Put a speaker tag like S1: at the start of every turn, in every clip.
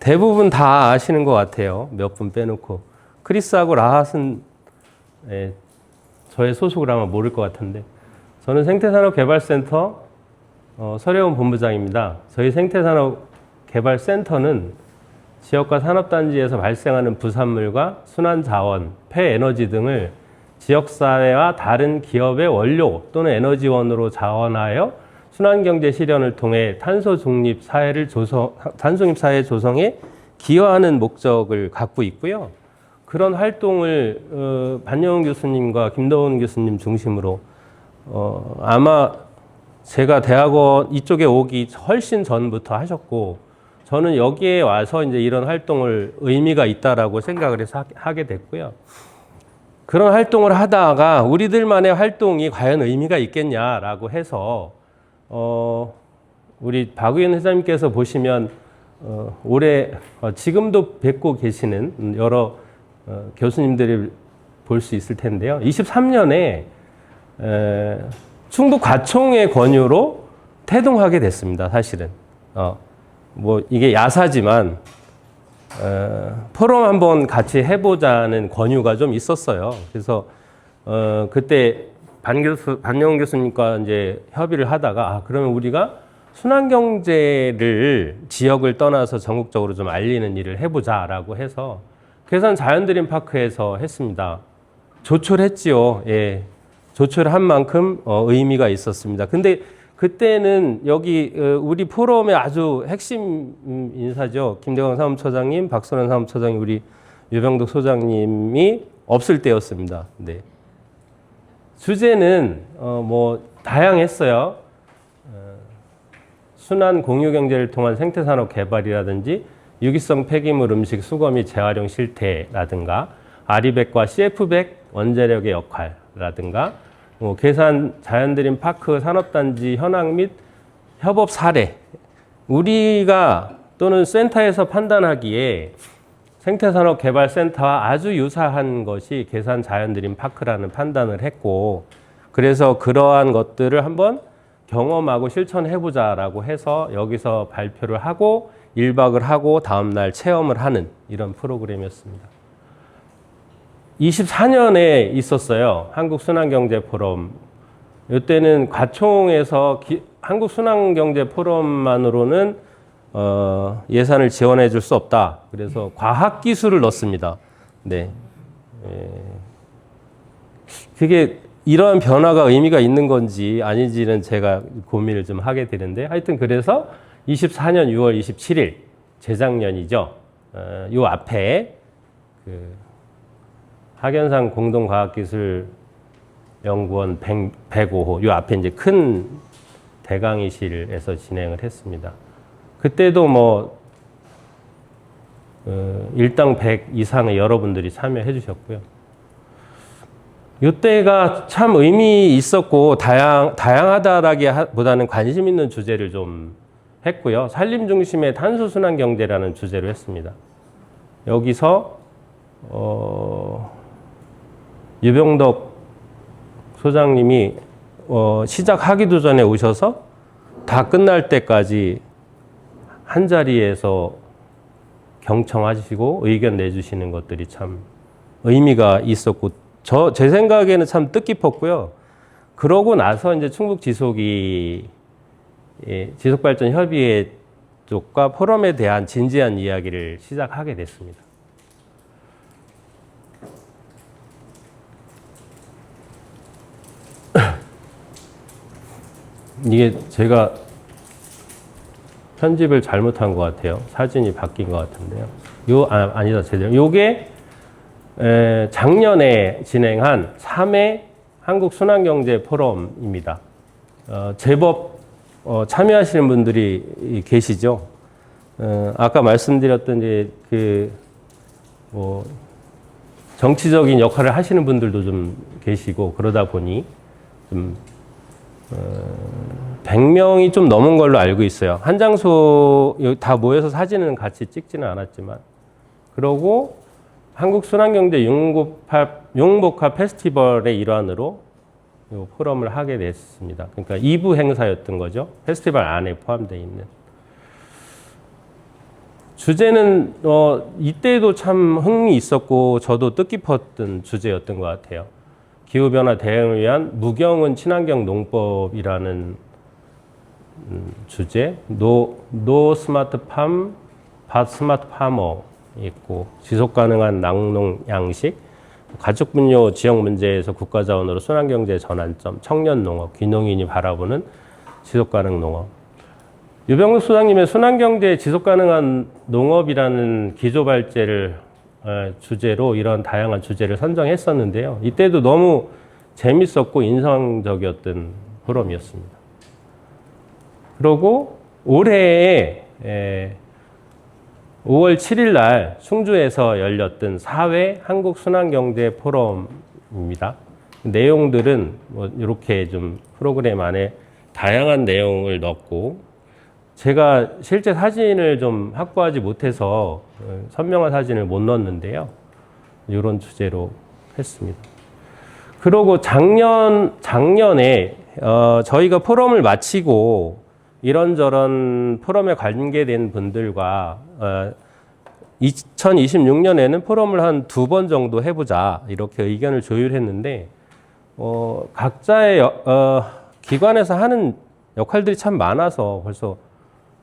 S1: 대부분 다 아시는 것 같아요. 몇 분 빼놓고. 크리스하고 라핫은 저의 소속을 아마 모를 것 같은데, 저는 생태산업개발센터 서려운 본부장입니다. 저희 생태산업개발센터는 지역과 산업단지에서 발생하는 부산물과 순환자원, 폐에너지 등을 지역사회와 다른 기업의 원료 또는 에너지원으로 자원하여 순환경제 실현을 통해 탄소중립 사회 조성에 기여하는 목적을 갖고 있고요. 그런 활동을 반영훈 교수님과 김도훈 교수님 중심으로 아마 제가 대학원 이쪽에 오기 훨씬 전부터 하셨고, 저는 여기에 와서 이제 이런 활동을 의미가 있다라고 생각을 해서 하게 됐고요. 그런 활동을 하다가 우리들만의 활동이 과연 의미가 있겠냐라고 해서 우리 박의원 회장님께서 보시면 올해 지금도 뵙고 계시는 여러 교수님들이 볼 수 있을 텐데요. 23년에 충북 과총의 권유로 태동하게 됐습니다. 사실은 뭐 이게 야사지만 포럼 한번 같이 해보자는 권유가 좀 있었어요. 그래서 그때 반영훈 교수님과 이제 협의를 하다가 그러면 우리가 순환경제를 지역을 떠나서 전국적으로 좀 알리는 일을 해보자라고 해서 괴산 자연드림 파크에서 했습니다. 조촐했지요. 예, 조촐한 만큼 의미가 있었습니다. 근데 그때는 여기 우리 포럼의 아주 핵심 인사죠. 김대광 사무처장님, 박선원 사무처장님, 우리 유병덕 소장님이 없을 때였습니다. 네. 주제는 뭐 다양했어요. 순환 공유 경제를 통한 생태산업 개발이라든지 유기성 폐기물 음식 수거 및 재활용 실태라든가 아리백과 CF백 원자력의 역할라든가 괴산 자연드림 파크 산업단지 현황 및 협업 사례, 우리가 또는 센터에서 판단하기에 생태산업개발센터와 아주 유사한 것이 괴산 자연드림 파크라는 판단을 했고, 그래서 그러한 것들을 한번 경험하고 실천해보자라고 해서 여기서 발표를 하고 1박을 하고 다음날 체험을 하는 이런 프로그램이었습니다. 24년에 있었어요. 한국순환경제포럼. 이때는 과총에서 한국순환경제포럼만으로는 예산을 지원해 줄 수 없다. 그래서 과학기술을 넣습니다. 네. 그게 이러한 변화가 의미가 있는 건지 아닌지는 제가 고민을 좀 하게 되는데, 하여튼 그래서 24년 6월 27일, 재작년이죠. 요 앞에 학연상 공동과학기술연구원 105호, 요 앞에 이제 큰 대강의실에서 진행을 했습니다. 그때도 뭐 일당 100 이상의 여러분들이 참여해 주셨고요. 이때가 참 의미 있었고 다양하다라기보다는 관심 있는 주제를 좀 했고요. 산림 중심의 탄소 순환 경제라는 주제로 했습니다. 여기서 유병덕 소장님이 시작하기도 전에 오셔서 다 끝날 때까지 한 자리에서 경청하시고 의견 내주시는 것들이 참 의미가 있었고, 제 생각에는 참 뜻깊었고요. 그러고 나서 이제 충북 지속발전협의회 쪽과 포럼에 대한 진지한 이야기를 시작하게 됐습니다. 이게 제가 편집을 잘못한 것 같아요. 사진이 바뀐 것 같은데요. 아니다, 제대로. 요게 작년에 진행한 3회 한국순환경제 포럼입니다. 제법 참여하시는 분들이 계시죠. 아까 말씀드렸던 이제 정치적인 역할을 하시는 분들도 좀 계시고, 그러다 보니 좀 100명이 좀 넘은 걸로 알고 있어요. 한 장소 다 모여서 사진은 같이 찍지는 않았지만, 그러고 한국순환경제 융복합 페스티벌의 일환으로 이 포럼을 하게 됐습니다. 그러니까 2부 행사였던 거죠. 페스티벌 안에 포함되어 있는. 주제는 이때도 참 흥미 있었고 저도 뜻깊었던 주제였던 것 같아요. 기후변화 대응을 위한 무경은 친환경 농법이라는 주제, 노 스마트팜, 밭 스마트 파머 있고, 지속 가능한 낙농 양식, 가축 분뇨 지역 문제에서 국가 자원으로 순환경제 전환점, 청년 농업, 귀농인이 바라보는 지속 가능 농업. 유병국 소장님의 순환경제 지속 가능한 농업이라는 기조발제를 주제로 이런 다양한 주제를 선정했었는데요. 이때도 너무 재밌었고 인상적이었던 포럼이었습니다. 그리고 올해에 5월 7일 날 충주에서 열렸던 4회 한국순환경제 포럼입니다. 내용들은 뭐 이렇게 좀 프로그램 안에 다양한 내용을 넣었고, 제가 실제 사진을 좀 확보하지 못해서 선명한 사진을 못 넣었는데요. 이런 주제로 했습니다. 그리고 작년에 저희가 포럼을 마치고 이런저런 포럼에 관계된 분들과 2026년에는 포럼을 한 2번 정도 해보자 이렇게 의견을 조율했는데, 각자의 기관에서 하는 역할들이 참 많아서 벌써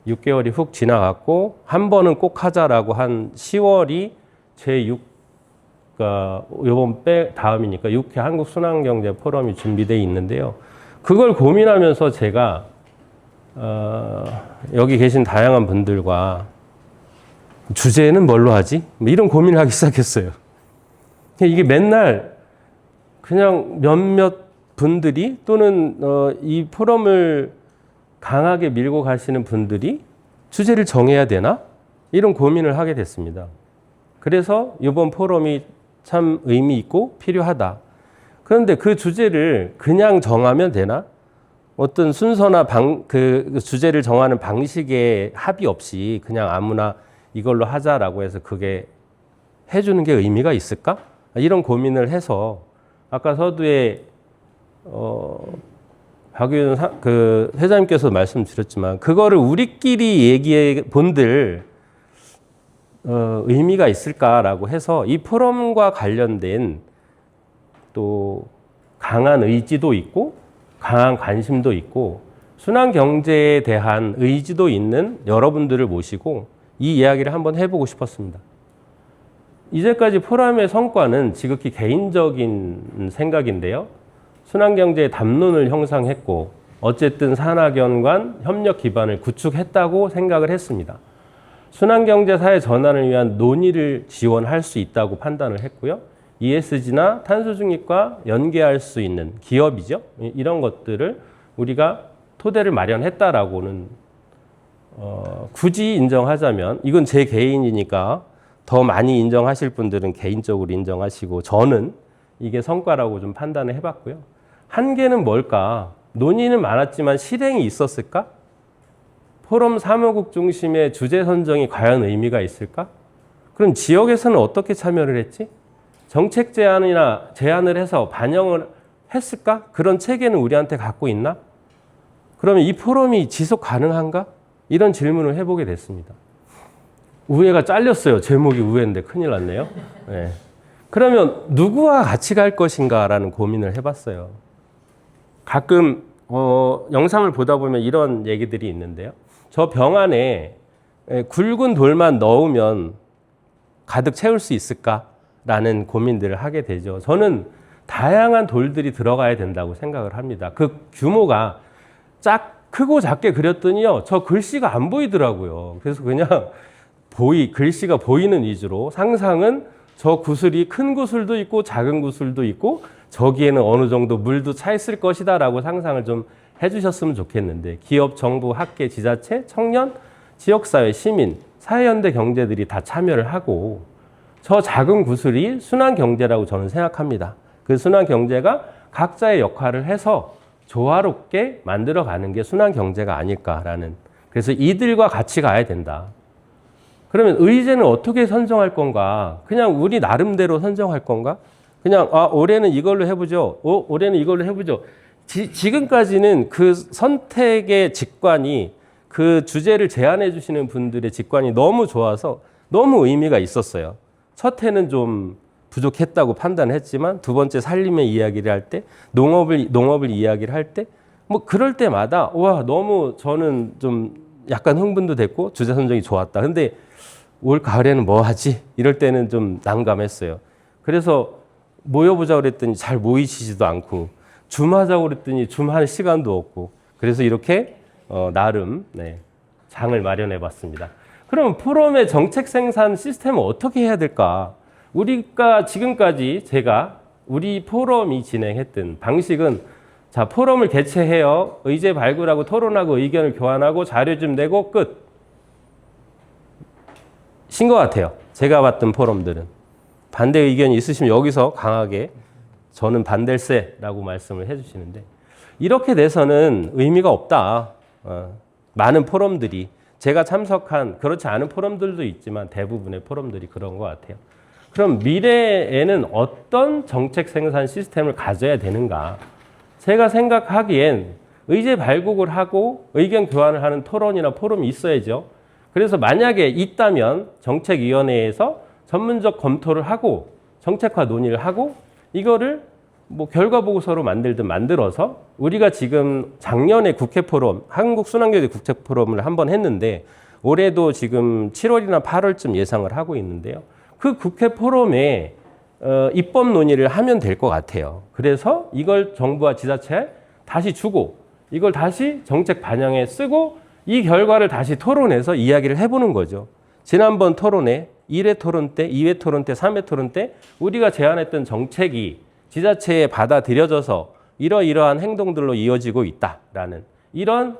S1: 6개월이 훅 지나갔고, 한 번은 꼭 하자라고 한 10월이 제6, 요번 다음이니까 6회 한국순환경제 포럼이 준비되어 있는데요. 그걸 고민하면서 제가 여기 계신 다양한 분들과 주제는 뭘로 하지? 이런 고민을 하기 시작했어요. 이게 맨날 그냥 몇몇 분들이 또는 이 포럼을 강하게 밀고 가시는 분들이 주제를 정해야 되나? 이런 고민을 하게 됐습니다. 그래서 이번 포럼이 참 의미 있고 필요하다. 그런데 그 주제를 그냥 정하면 되나? 어떤 순서나 그 주제를 정하는 방식에 합의 없이 그냥 아무나 이걸로 하자라고 해서 그게 해주는 게 의미가 있을까? 이런 고민을 해서 아까 서두에 박윤 그 회장님께서 말씀드렸지만 그거를 우리끼리 얘기해 본들 의미가 있을까라고 해서 이 포럼과 관련된 또 강한 의지도 있고 강한 관심도 있고 순환 경제에 대한 의지도 있는 여러분들을 모시고 이 이야기를 한번 해보고 싶었습니다. 이제까지 포럼의 성과는 지극히 개인적인 생각인데요. 순환경제의 담론을 형성했고 어쨌든 산학연 간 협력 기반을 구축했다고 생각을 했습니다. 순환경제 사회 전환을 위한 논의를 지원할 수 있다고 판단을 했고요. ESG나 탄소 중립과 연계할 수 있는 기업이죠. 이런 것들을 우리가 토대를 마련했다라고는 굳이 인정하자면 이건 제 개인이니까 더 많이 인정하실 분들은 개인적으로 인정하시고 저는 이게 성과라고 좀 판단을 해봤고요. 한계는 뭘까? 논의는 많았지만 실행이 있었을까? 포럼 사무국 중심의 주제 선정이 과연 의미가 있을까? 그럼 지역에서는 어떻게 참여를 했지? 정책 제안을 해서 반영을 했을까? 그런 체계는 우리한테 갖고 있나? 그러면 이 포럼이 지속 가능한가? 이런 질문을 해보게 됐습니다. 우회가 잘렸어요. 제목이 우회인데 큰일 났네요. 네. 그러면 누구와 같이 갈 것인가라는 고민을 해봤어요. 가끔 영상을 보다 보면 이런 얘기들이 있는데요. 저 병 안에 굵은 돌만 넣으면 가득 채울 수 있을까라는 고민들을 하게 되죠. 저는 다양한 돌들이 들어가야 된다고 생각을 합니다. 그 규모가 크고 작게 그렸더니요. 저 글씨가 안 보이더라고요. 그래서 그냥 글씨가 보이는 위주로 상상은 저 구슬이 큰 구슬도 있고 작은 구슬도 있고 저기에는 어느 정도 물도 차 있을 것이다 라고 상상을 좀 해주셨으면 좋겠는데 기업, 정부, 학계, 지자체, 청년, 지역사회, 시민, 사회연대 경제들이 다 참여를 하고 저 작은 구슬이 순환경제라고 저는 생각합니다. 그 순환경제가 각자의 역할을 해서 조화롭게 만들어가는 게 순환경제가 아닐까라는 그래서 이들과 같이 가야 된다. 그러면 의제는 어떻게 선정할 건가? 그냥 우리 나름대로 선정할 건가? 그냥 올해는 이걸로 해보죠. 올해는 이걸로 해보죠. 지금까지는 그 선택의 직관이 그 주제를 제안해 주시는 분들의 직관이 너무 좋아서 너무 의미가 있었어요. 첫 해는 좀 부족했다고 판단했지만 두 번째 살림의 이야기를 할 때, 농업을 이야기를 할 때, 뭐 그럴 때마다 와 너무 저는 좀 약간 흥분도 됐고 주제 선정이 좋았다. 근데 올 가을에는 뭐 하지? 이럴 때는 좀 난감했어요. 그래서 모여보자 그랬더니 잘 모이시지도 않고 줌 하자고 그랬더니 줌 할 시간도 없고 그래서 이렇게 나름 장을 마련해 봤습니다. 그럼 포럼의 정책 생산 시스템을 어떻게 해야 될까? 우리가 지금까지 우리 포럼이 진행했던 방식은 자, 포럼을 개최해요. 의제 발굴하고 토론하고 의견을 교환하고 자료 좀 내고 끝. 신 것 같아요. 제가 봤던 포럼들은. 반대 의견이 있으시면 여기서 강하게 저는 반댈세라고 말씀을 해주시는데 이렇게 돼서는 의미가 없다. 많은 포럼들이 제가 참석한 그렇지 않은 포럼들도 있지만 대부분의 포럼들이 그런 것 같아요. 그럼 미래에는 어떤 정책 생산 시스템을 가져야 되는가? 제가 생각하기엔 의제 발굴을 하고 의견 교환을 하는 토론이나 포럼이 있어야죠. 그래서 만약에 있다면 정책위원회에서 전문적 검토를 하고 정책화 논의를 하고 이거를 뭐 결과 보고서로 만들어서 우리가 지금 작년에 국회 포럼, 한국 순환경제 국책 포럼을 한번 했는데 올해도 지금 7월이나 8월쯤 예상을 하고 있는데요. 그 국회 포럼에 입법 논의를 하면 될 것 같아요. 그래서 이걸 정부와 지자체에 다시 주고 이걸 다시 정책 반영에 쓰고 이 결과를 다시 토론해서 이야기를 해보는 거죠. 지난번 토론회 1회 토론 때, 2회 토론 때, 3회 토론 때 우리가 제안했던 정책이 지자체에 받아들여져서 이러이러한 행동들로 이어지고 있다라는 이런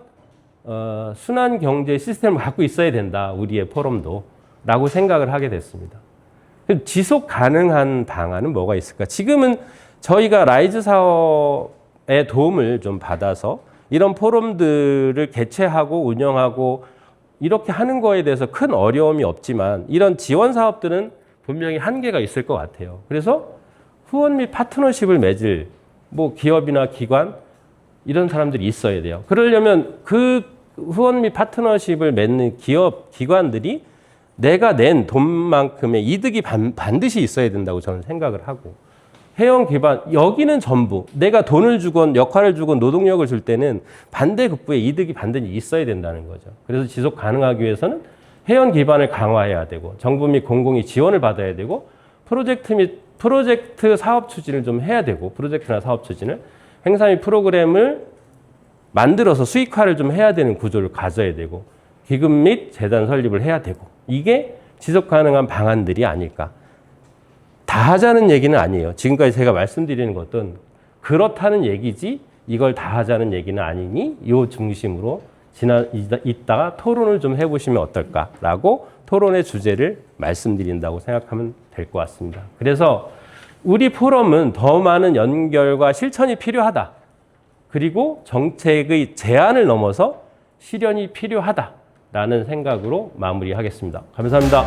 S1: 순환 경제 시스템을 갖고 있어야 된다. 우리의 포럼도 라고 생각을 하게 됐습니다. 지속 가능한 방안은 뭐가 있을까? 지금은 저희가 라이즈 사업의 도움을 좀 받아서 이런 포럼들을 개최하고 운영하고 이렇게 하는 거에 대해서 큰 어려움이 없지만 이런 지원 사업들은 분명히 한계가 있을 것 같아요. 그래서 후원 및 파트너십을 맺을 뭐 기업이나 기관 이런 사람들이 있어야 돼요. 그러려면 그 후원 및 파트너십을 맺는 기업, 기관들이 내가 낸 돈만큼의 이득이 반드시 있어야 된다고 저는 생각을 하고 회원 기반, 여기는 전부 내가 돈을 주건 역할을 주건 노동력을 줄 때는 반대급부의 이득이 반드시 있어야 된다는 거죠. 그래서 지속 가능하기 위해서는 회원 기반을 강화해야 되고 정부 및 공공이 지원을 받아야 되고 프로젝트 사업 추진을 좀 해야 되고 프로젝트나 사업 추진을 행사 및 프로그램을 만들어서 수익화를 좀 해야 되는 구조를 가져야 되고 기금 및 재단 설립을 해야 되고 이게 지속 가능한 방안들이 아닐까. 다 하자는 얘기는 아니에요. 지금까지 제가 말씀드리는 것은 그렇다는 얘기지 이걸 다 하자는 얘기는 아니니 이 중심으로 이따가 토론을 좀 해보시면 어떨까라고 토론의 주제를 말씀드린다고 생각하면 될 것 같습니다. 그래서 우리 포럼은 더 많은 연결과 실천이 필요하다. 그리고 정책의 제안을 넘어서 실현이 필요하다라는 생각으로 마무리하겠습니다. 감사합니다.